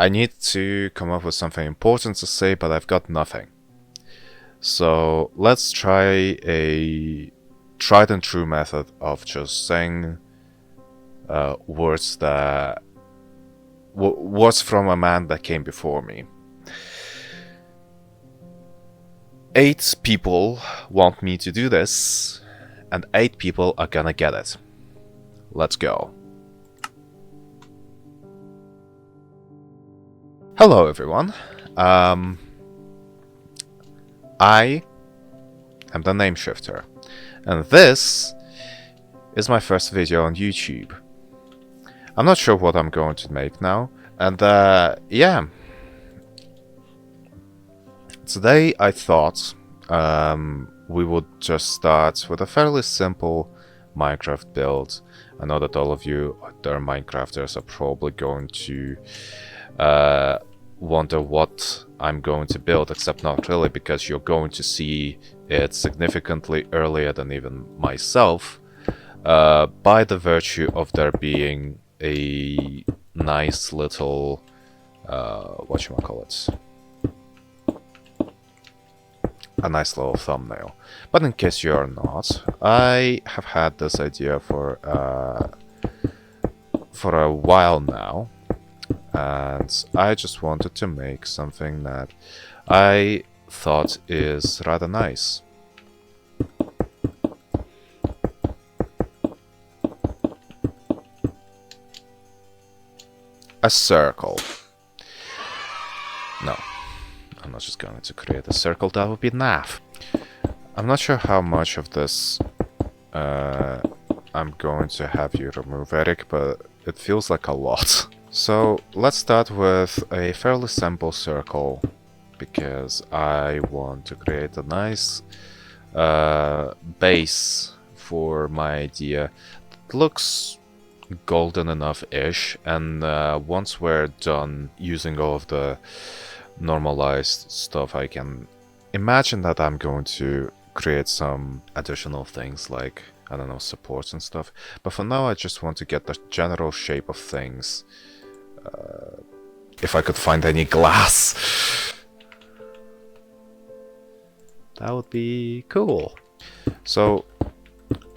I need to come up with something important to say, but I've got nothing. So let's try a tried and true method of just saying words that words from a man that came before me. 8 people want me to do this, and 8 people are gonna get it. Let's go. Hello everyone. I am the Nameshifter, and this is my first video on YouTube. I'm not sure what I'm going to make now, and yeah. Today I thought we would just start with a fairly simple Minecraft build. I know that all of you that are Minecrafters are probably going to wonder what I'm going to build, except not really, because you're going to see it significantly earlier than even myself, by the virtue of there being a nice little whatchamacallit, a nice little thumbnail. But in case you're not, I have had this idea for a while now, and I just wanted to make something that I thought is rather nice. A circle. No, I'm not just going to create a circle, that would be naff. I'm not sure how much of this I'm going to have you remove, Eric, but it feels like a lot. So let's start with a fairly simple circle, because I want to create a nice base for my idea that looks golden enough-ish, and once we're done using all of the normalized stuff, I can imagine that I'm going to create some additional things like, I don't know, supports and stuff. But for now I just want to get the general shape of things. If I could find any glass, that would be cool. So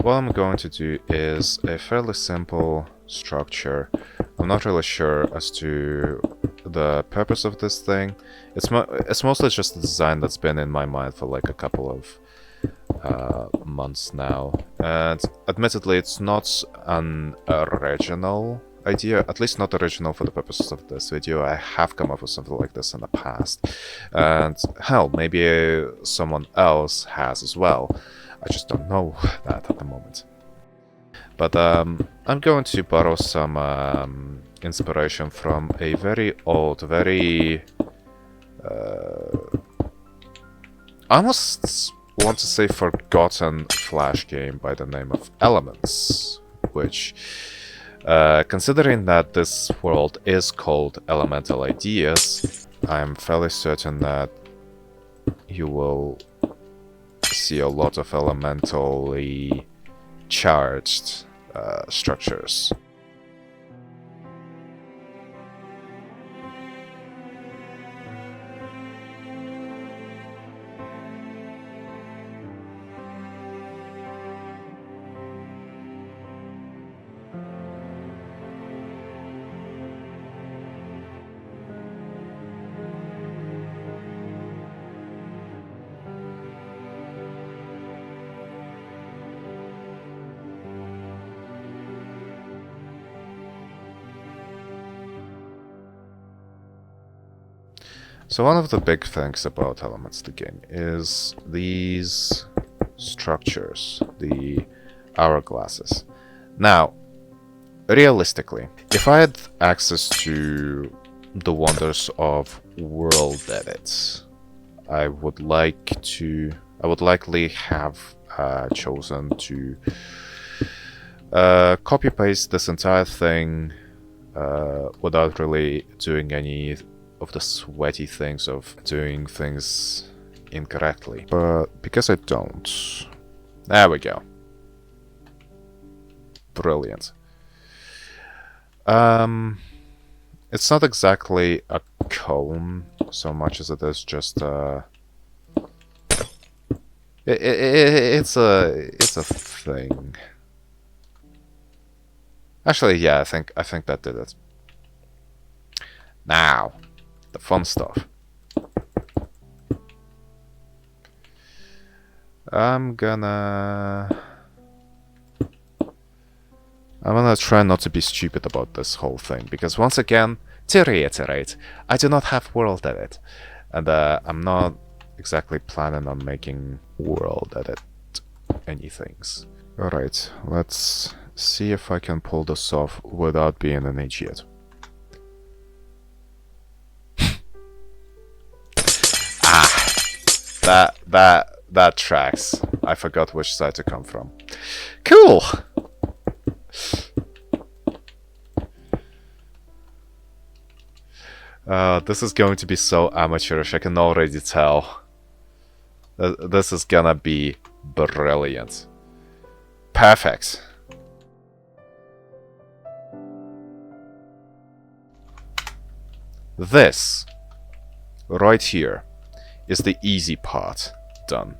what I'm going to do is a fairly simple structure. I'm not really sure as to the purpose of this thing. It's mostly just a design that's been in my mind for like a couple of months now, and admittedly it's not an original idea, at least not original for the purposes of this video. I have come up with something like this in the past, and hell, maybe someone else has as well. I just don't know that at the moment. But I'm going to borrow some inspiration from a very old, very I almost want to say forgotten Flash game by the name of Elements, which, considering that this world is called Elemental Ideas, I'm fairly certain that you will see a lot of elementally charged structures. So one of the big things about Elements the game is these structures, the hourglasses. Now, realistically, if I had access to the wonders of world edits, I would likely have chosen to copy paste this entire thing without really doing any of the sweaty things of doing things incorrectly. But because I don't, there we go. Brilliant. It's not exactly a cone so much as it is just it's a thing. Actually, yeah, I think that did it. Now, the fun stuff. I'm gonna try not to be stupid about this whole thing, because once again, to reiterate, I do not have world edit, and I'm not exactly planning on making world edit anythings. Alright, let's see if I can pull this off without being an idiot. That tracks. I forgot which side to come from. Cool! This is going to be so amateurish, I can already tell. This is gonna be brilliant. Perfect. This, right here, is the easy part done.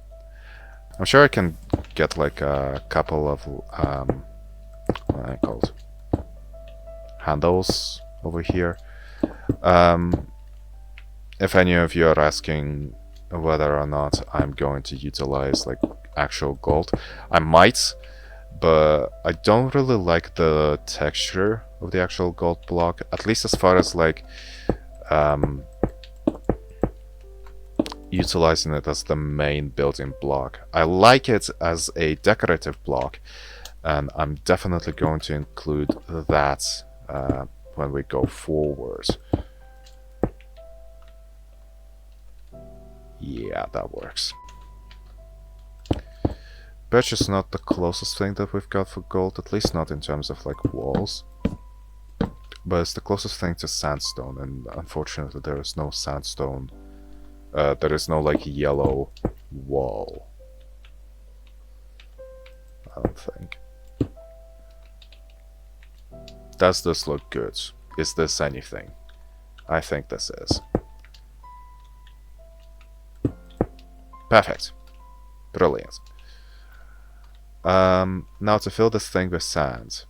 I'm sure I can get like a couple of, what are they called? Handles over here. If any of you are asking whether or not I'm going to utilize like actual gold, I might, but I don't really like the texture of the actual gold block, at least as far as like utilizing it as the main building block. I like it as a decorative block, and I'm definitely going to include that when we go forward. Yeah, that works. Birch is not the closest thing that we've got for gold, at least not in terms of like walls. But it's the closest thing to sandstone, and unfortunately there is no sandstone. There is no like yellow wall. I don't think. Does this look good? Is this anything? I think this is. Perfect. Brilliant. Now to fill this thing with sand.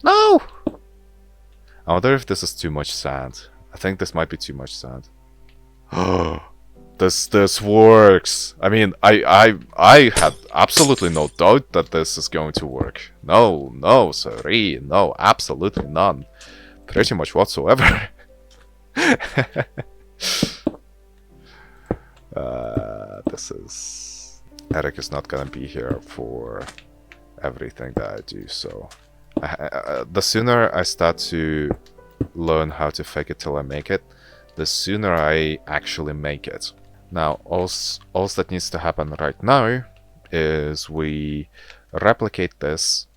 No! I wonder if this is too much sand. I think this might be too much sand. This works. I mean, I had absolutely no doubt that this is going to work. No, sorry, no, absolutely none. Pretty much whatsoever. This is... Eric is not gonna be here for everything that I do, so... the sooner I start to learn how to fake it till I make it, the sooner I actually make it. Now, all that needs to happen right now is we replicate this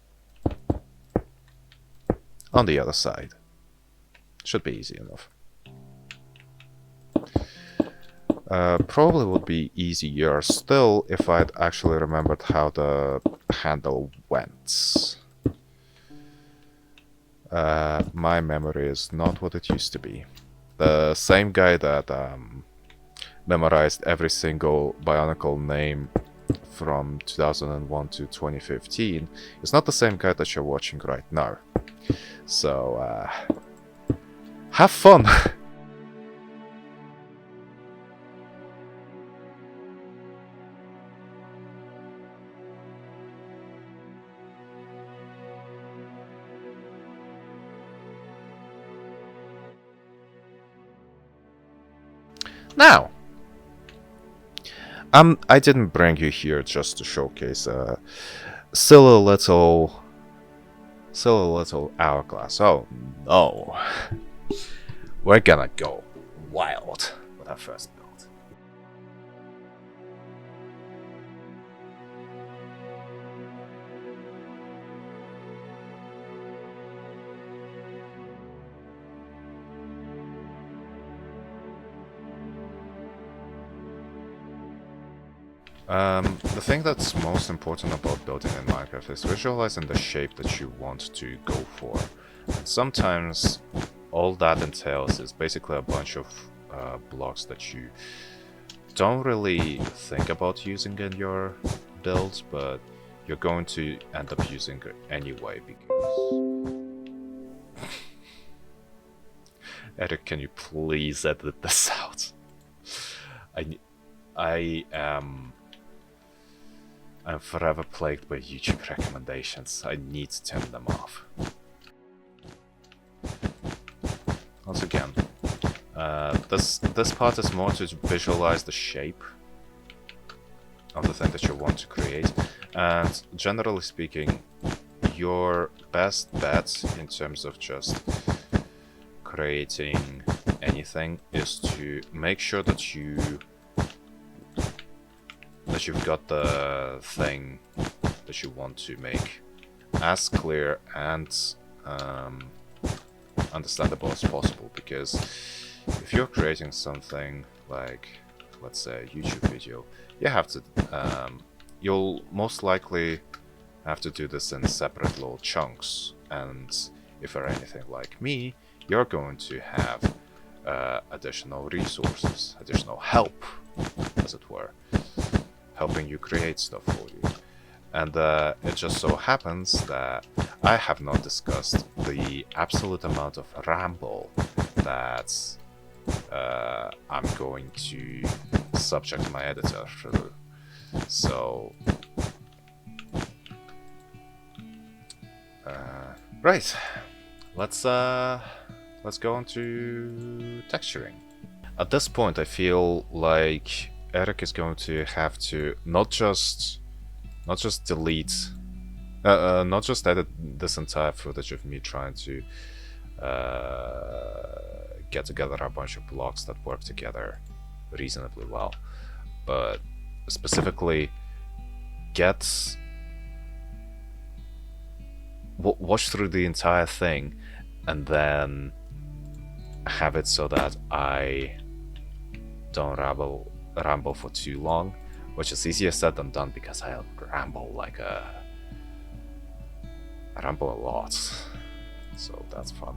on the other side. Should be easy enough. Probably would be easier still if I'd actually remembered how the handle went. My memory is not what it used to be. The same guy that memorized every single Bionicle name from 2001 to 2015 is not the same guy that you're watching right now. So, have fun! Now, I didn't bring you here just to showcase a silly little hourglass. Oh no, we're gonna go wild with our first build. The thing that's most important about building in Minecraft is visualizing the shape that you want to go for. Sometimes all that entails is basically a bunch of blocks that you don't really think about using in your build, but you're going to end up using it anyway because... Eric, can you please edit this out? I'm forever plagued by YouTube recommendations. I need to turn them off. Once again, this part is more to visualize the shape of the thing that you want to create, and generally speaking, your best bet in terms of just creating anything is to make sure that you've got the thing that you want to make as clear and understandable as possible, because if you're creating something like, let's say, a YouTube video, you have to you'll most likely have to do this in separate little chunks, and if you're anything like me, you're going to have additional resources, additional help, as it were, helping you create stuff for you. And it just so happens that I have not discussed the absolute amount of ramble that I'm going to subject my editor through. So, right, let's go on to texturing. At this point, I feel like Eric is going to have to not just delete, not just edit this entire footage of me trying to get together a bunch of blocks that work together reasonably well, but specifically watch through the entire thing and then have it so that I don't ramble for too long, which is easier said than done because I ramble a lot, so that's fun.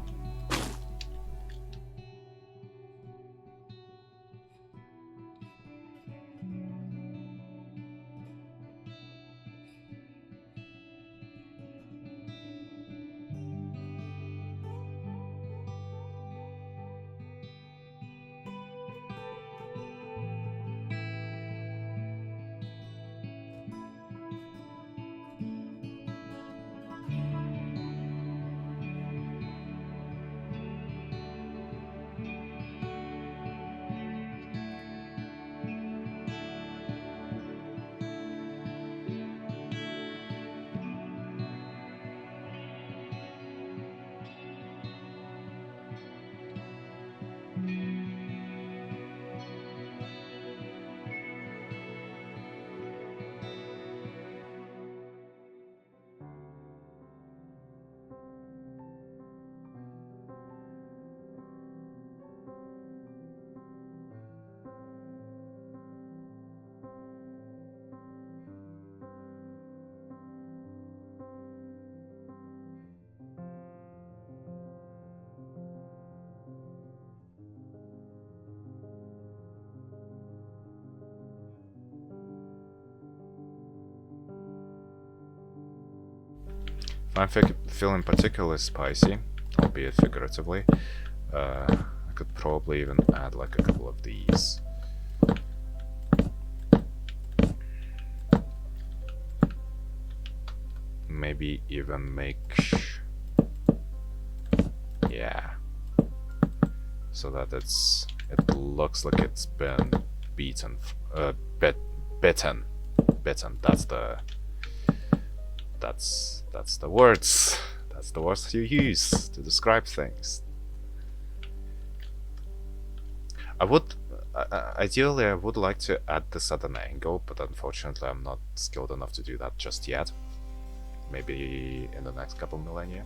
I'm feeling particularly spicy, albeit figuratively. I could probably even add like a couple of these. Maybe even make... yeah. So that it looks like it's been beaten, bitten. That's the words. That's the words you use to describe things. Ideally, I would like to add this at an angle, but unfortunately, I'm not skilled enough to do that just yet. Maybe in the next couple millennia.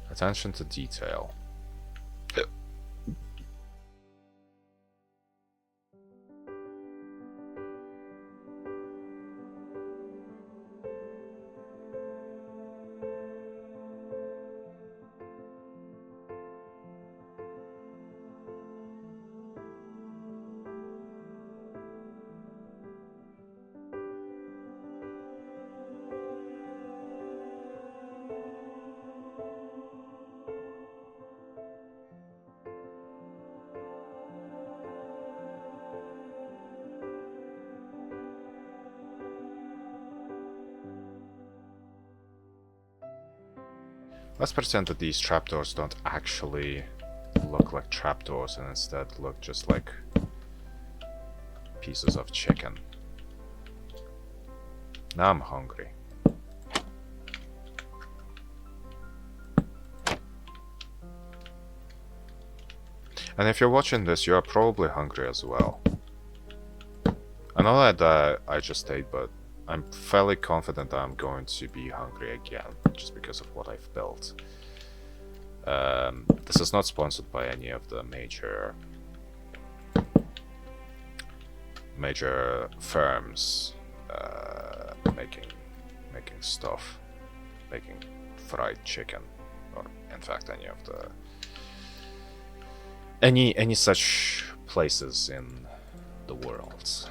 Attention to detail. Let's pretend that these trapdoors don't actually look like trapdoors and instead look just like pieces of chicken. Now I'm hungry. And if you're watching this, you're probably hungry as well. I know that I just ate, but I'm fairly confident that I'm going to be hungry again, just because of what I've built. This is not sponsored by any of the major firms making stuff, making fried chicken, or in fact any such places in the world.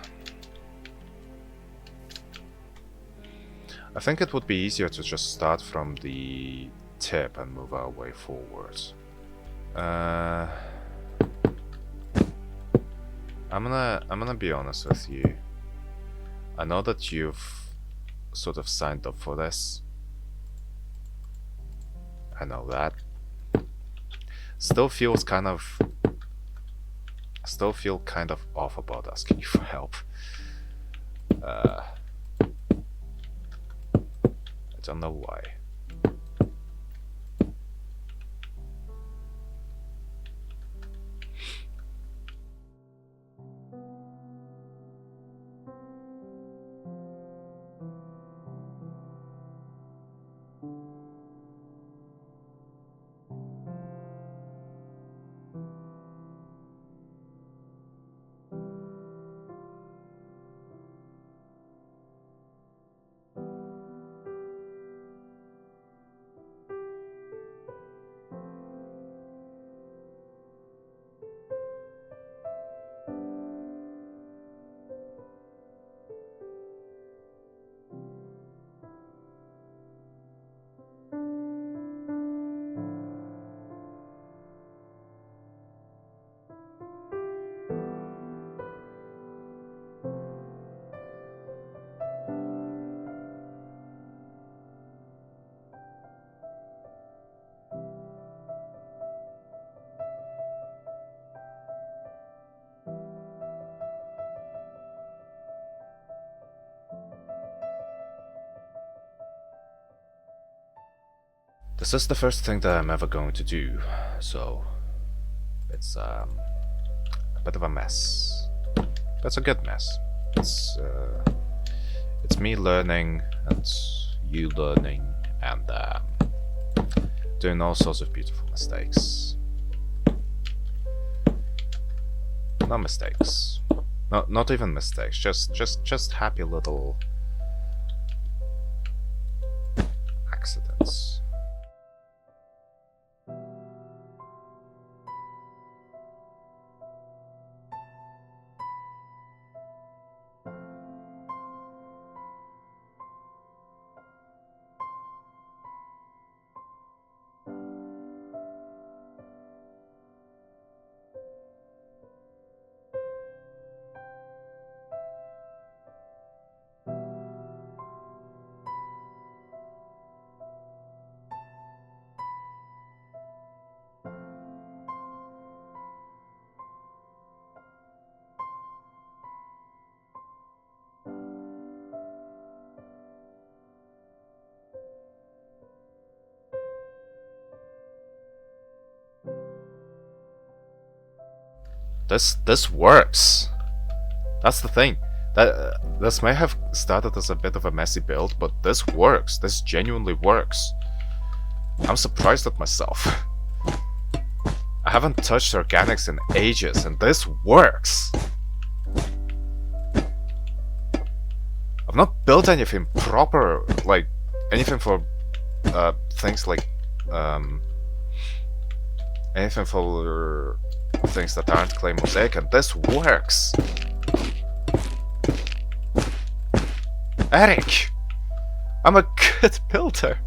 I think it would be easier to just start from the tip and move our way forwards. I'm gonna be honest with you. I know that you've sort of signed up for this. I know that. Still feel kind of off about asking you for help. I don't know why. This is the first thing that I'm ever going to do, so it's a bit of a mess. That's a good mess. It's me learning and you learning and doing all sorts of beautiful mistakes. Not mistakes. Not even mistakes. Just happy little accidents. This works. That's the thing. This may have started as a bit of a messy build, but this works. This genuinely works. I'm surprised at myself. I haven't touched organics in ages, and this works. I've not built anything proper, like anything for things like anything for things that aren't clay mosaic, and this works. Eric, I'm a good builder.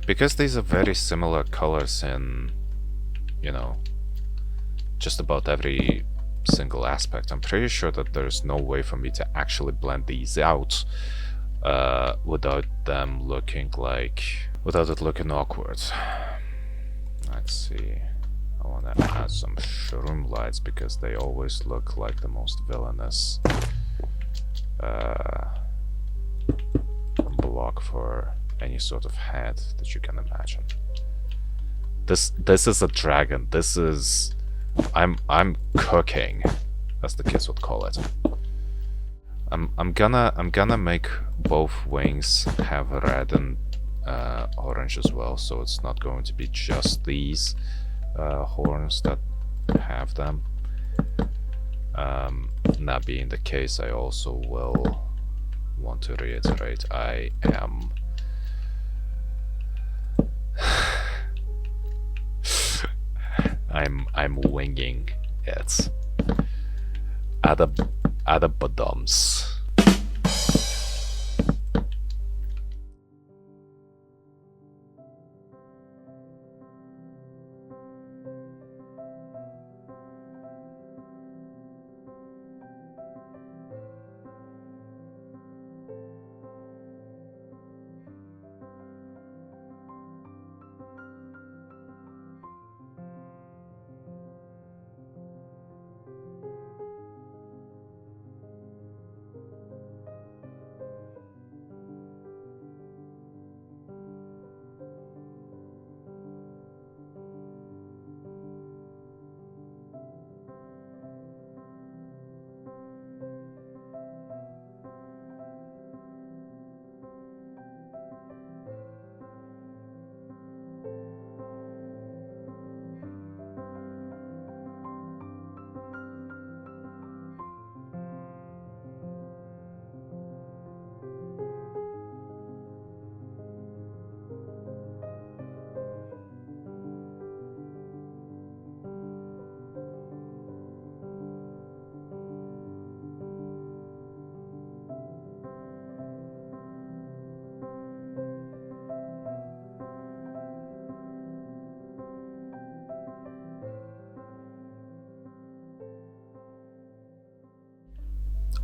Because these are very similar colors in, you know, just about every single aspect, I'm pretty sure that there's no way for me to actually blend these out without them looking like, without it looking awkward. Let's see. I want to add some shroom lights because they always look like the most villainous block for any sort of head that you can imagine. This is a dragon. This is I'm cooking, as the kids would call it. I'm gonna make both wings have red and orange as well, so it's not going to be just these horns that have them. That being the case, I also will want to reiterate I am I'm winging it. Adabadums.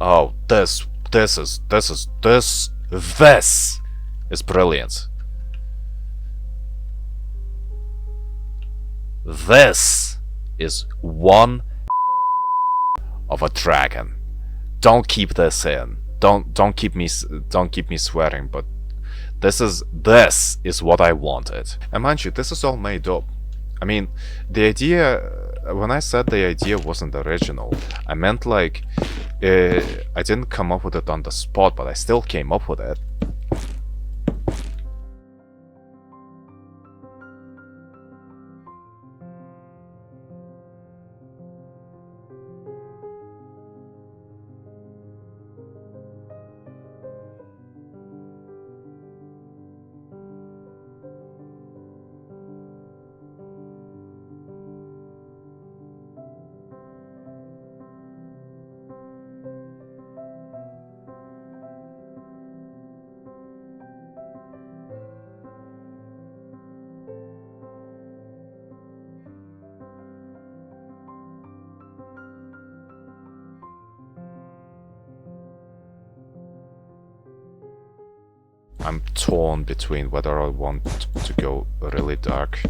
Oh, this is brilliant. This is one of a dragon. Don't keep this in. Don't keep me swearing, but this is what I wanted. And mind you, this is all made up. I mean, the idea, when I said the idea wasn't original, I meant like I didn't come up with it on the spot, but I still came up with it. I'm torn between whether I want to go really dark,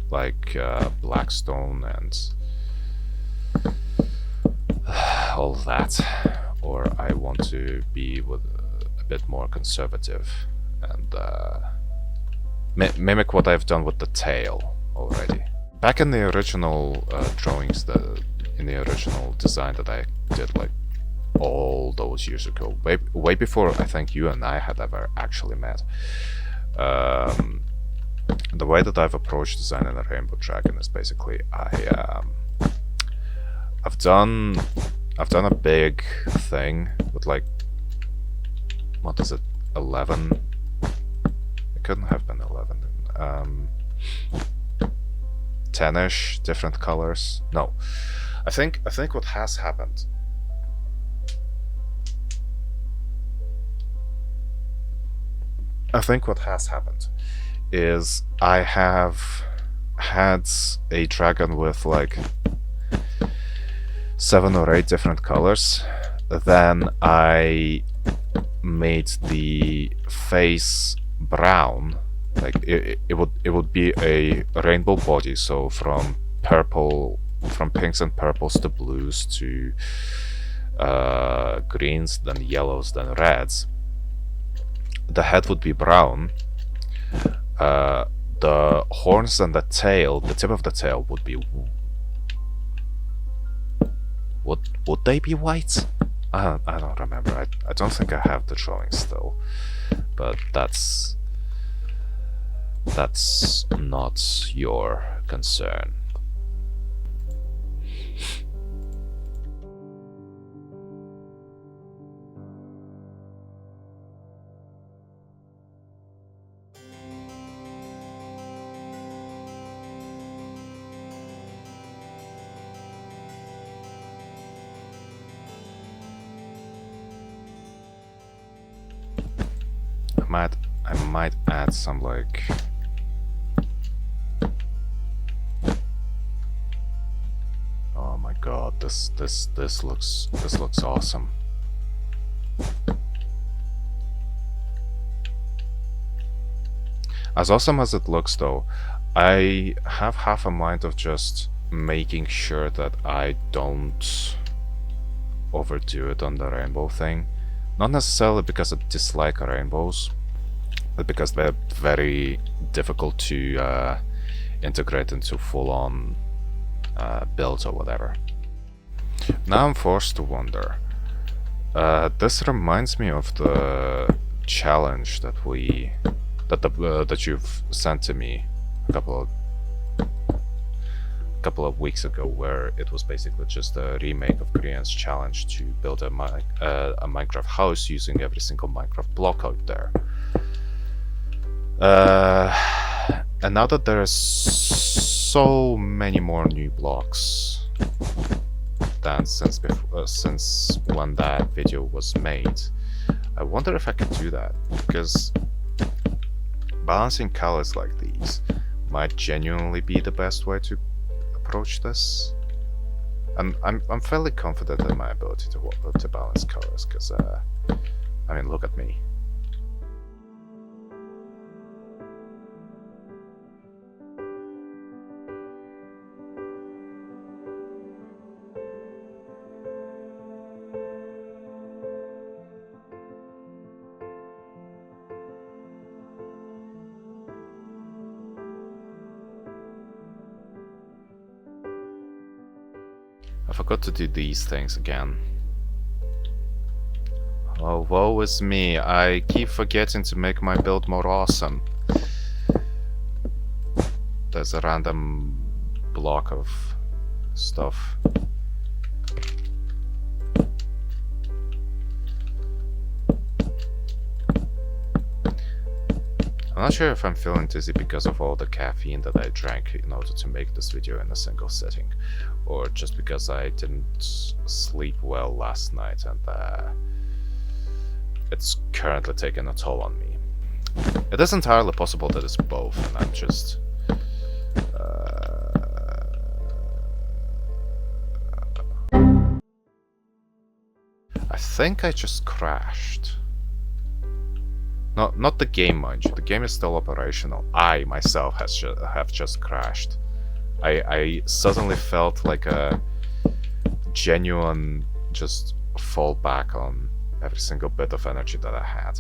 like Blackstone and all that, or I want to be with a bit more conservative and mimic what I've done with the tail already. Back in the original drawings, in the original design that I did like all those years ago, way before I think you and I had ever actually met. The way that I've approached designing a Rainbow Dragon is basically I've done a big thing with like, what is it, 11? It couldn't have been 11. 10-ish different colors. No, I think what has happened. I think what has happened is I have had a dragon with like 7 or 8 different colors. Then I made the face brown. Like it would be a rainbow body, so from pinks and purples to blues to greens, then yellows, then reds. The head would be brown. The horns and the tail, the tip of the tail would be. Would they be white? I don't remember. I don't think I have the drawing still, but that's not your concern. I might add some like oh my god, this looks awesome. As awesome as it looks though, I have half a mind of just making sure that I don't overdo it on the rainbow thing. Not necessarily because I dislike rainbows, but because they're very difficult to integrate into full-on builds or whatever. Now I'm forced to wonder. This reminds me of the challenge that that you've sent to me a couple of weeks ago, where it was basically just a remake of Korean's challenge to build a Minecraft house using every single Minecraft block out there. And now that there are so many more new blocks than since when that video was made, I wonder if I could do that, because balancing colors like these might genuinely be the best way to approach this. And I'm fairly confident in my ability to balance colors, because I mean, look at me. I forgot to do these things again. Oh, woe is me. I keep forgetting to make my build more awesome. There's a random block of stuff. I'm not sure if I'm feeling dizzy because of all the caffeine that I drank in order to make this video in a single sitting, or just because I didn't sleep well last night and it's currently taking a toll on me. It is entirely possible that it's both, and I'm just I think I just crashed. No, not the game, mind you. The game is still operational. I myself have just crashed. I suddenly felt like a genuine just fall back on every single bit of energy that I had.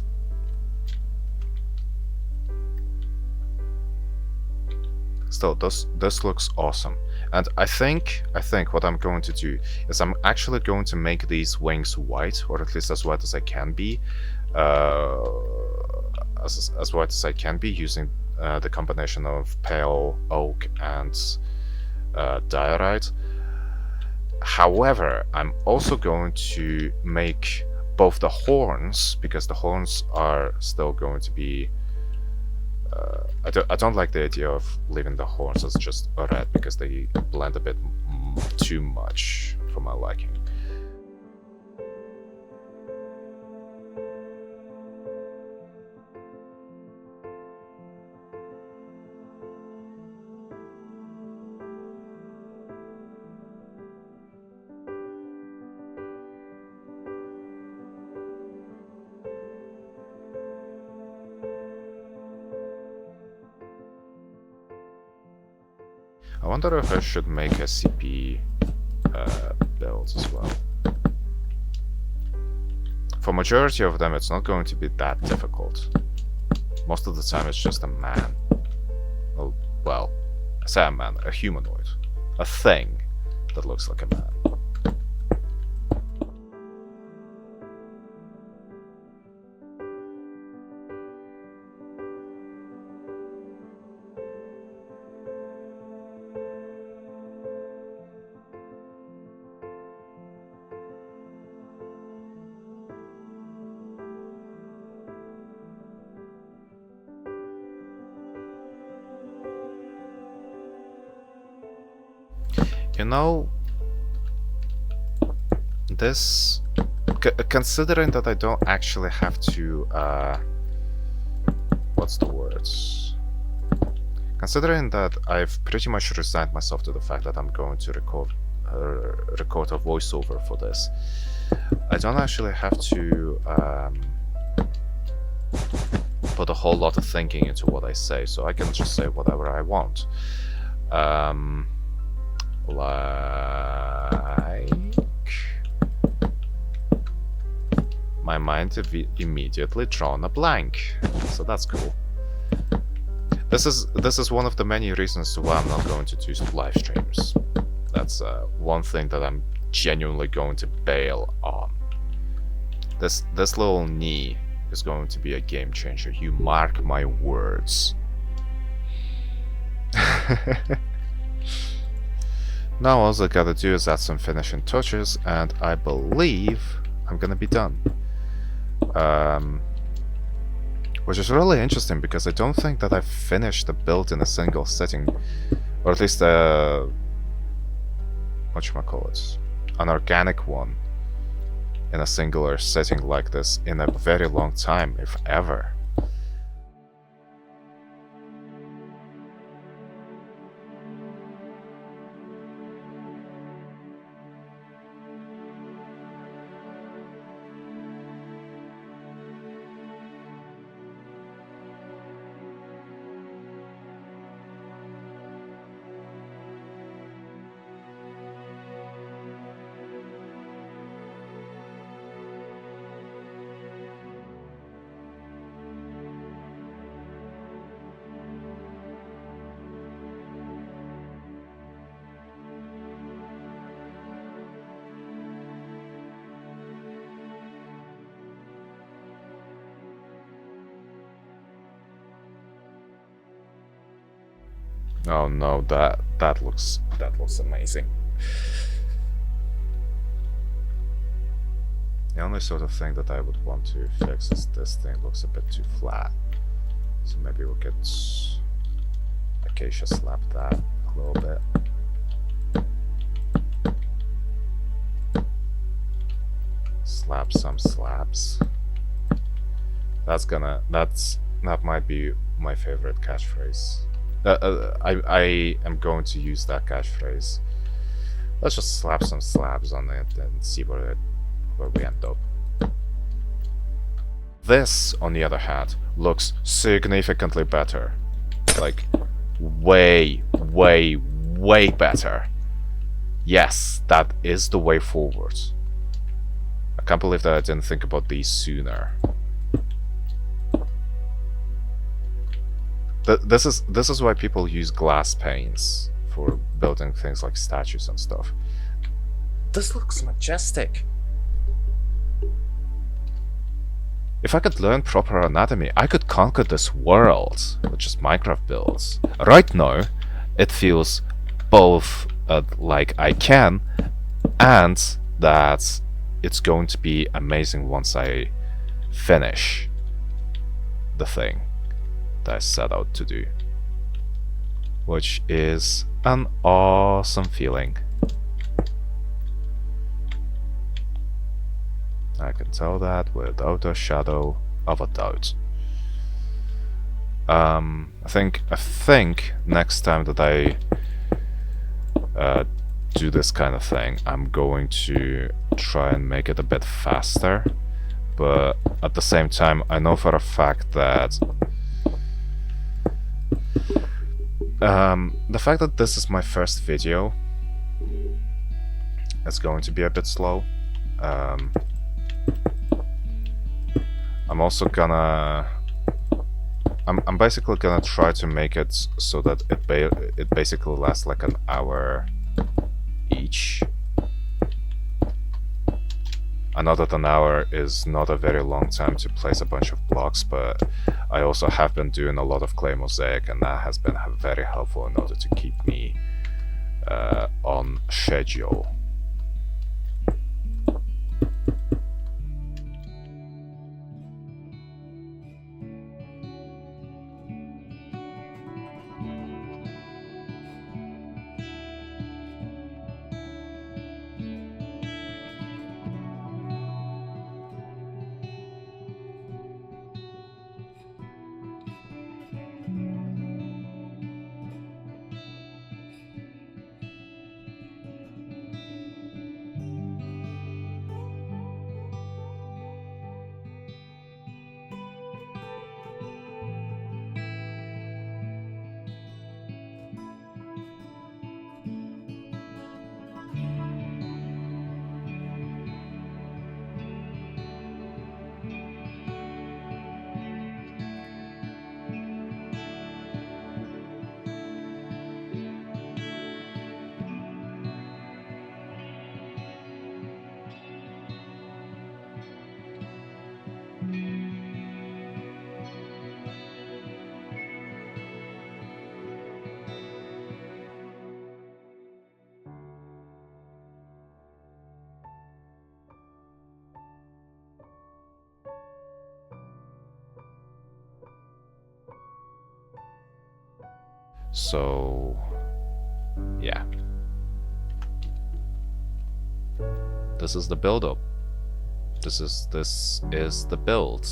Still, this looks awesome. And I think what I'm going to do is I'm actually going to make these wings white, or at least as white as I can be. As white as I can be, using the combination of pale oak and diorite. However, I'm also going to make both the horns, because the horns are still going to be I don't like the idea of leaving the horns as just red, because they blend a bit too much for my liking. I wonder if I should make a CP build as well. For majority of them, it's not going to be that difficult. Most of the time, it's just a man. Oh, well, I say a man, a humanoid. A thing that looks like a man. You know, this... considering that I don't actually have to, what's the words? Considering that I've pretty much resigned myself to the fact that I'm going to record a voiceover for this, I don't actually have to put a whole lot of thinking into what I say, so I can just say whatever I want. Like... my mind immediately drawn a blank, so that's cool. This is one of the many reasons why I'm not going to do live streams. That's one thing that I'm genuinely going to bail on. This little knee is going to be a game changer. You mark my words. Now all I gotta do is add some finishing touches, and I believe I'm gonna be done. Which is really interesting because I don't think that I've finished the build in a single sitting, or at least whatchamacallit, an organic one in a singular sitting like this in a very long time, if ever. Oh no, that looks amazing. The only sort of thing that I would want to fix is this thing looks a bit too flat. So maybe we'll get Acacia slap that a little bit. Slap some slabs. That might be my favorite catchphrase. I am going to use that catchphrase. Let's just slap some slabs on it and see where we end up. This, on the other hand, looks significantly better. Like, way, way, way better. Yes, that is the way forward. I can't believe that I didn't think about these sooner. This is why people use glass panes for building things like statues and stuff. This looks majestic. If I could learn proper anatomy, I could conquer this world with just Minecraft builds. Right now, it feels both like I can, and that it's going to be amazing once I finish the thing that I set out to do, which is an awesome feeling. I can tell that without a shadow of a doubt. I think next time that I do this kind of thing, I'm going to try and make it a bit faster, but at the same time I know for a fact that The fact that this is my first video is going to be a bit slow. Um, I'm also gonna... I'm basically gonna try to make it so that it basically lasts like an hour each. I know that an hour is not a very long time to place a bunch of blocks, but I also have been doing a lot of clay mosaic, and that has been very helpful in order to keep me on schedule. So, yeah. This is the build-up. This is the build.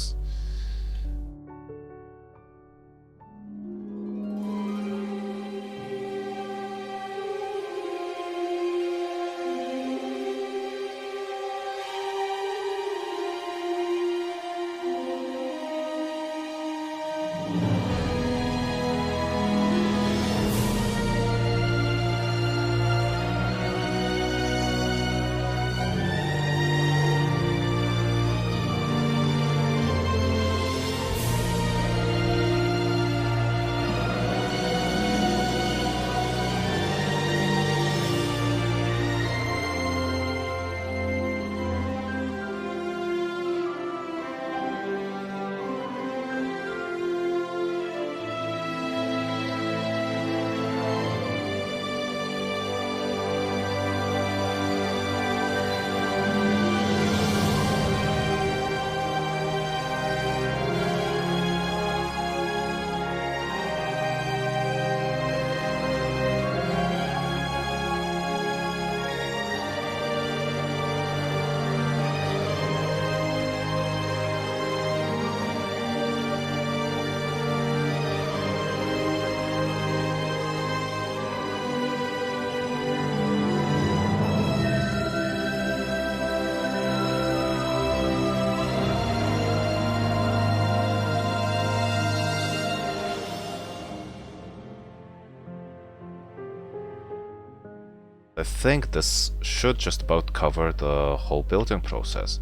I think this should just about cover the whole building process.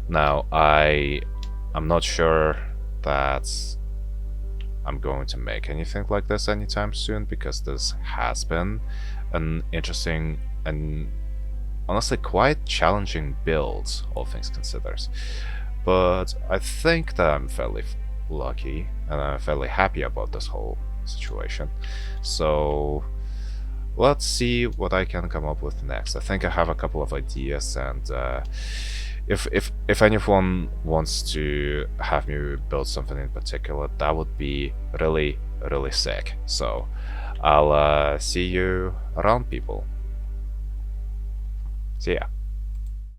Now, I'm not sure that I'm going to make anything like this anytime soon, because this has been an interesting and honestly quite challenging build, all things considered. But I think that I'm fairly lucky and I'm fairly happy about this whole situation. So let's see what I can come up with next. I think I have a couple of ideas, and if anyone wants to have me build something in particular, that would be really sick. So I'll see you around, people. See ya.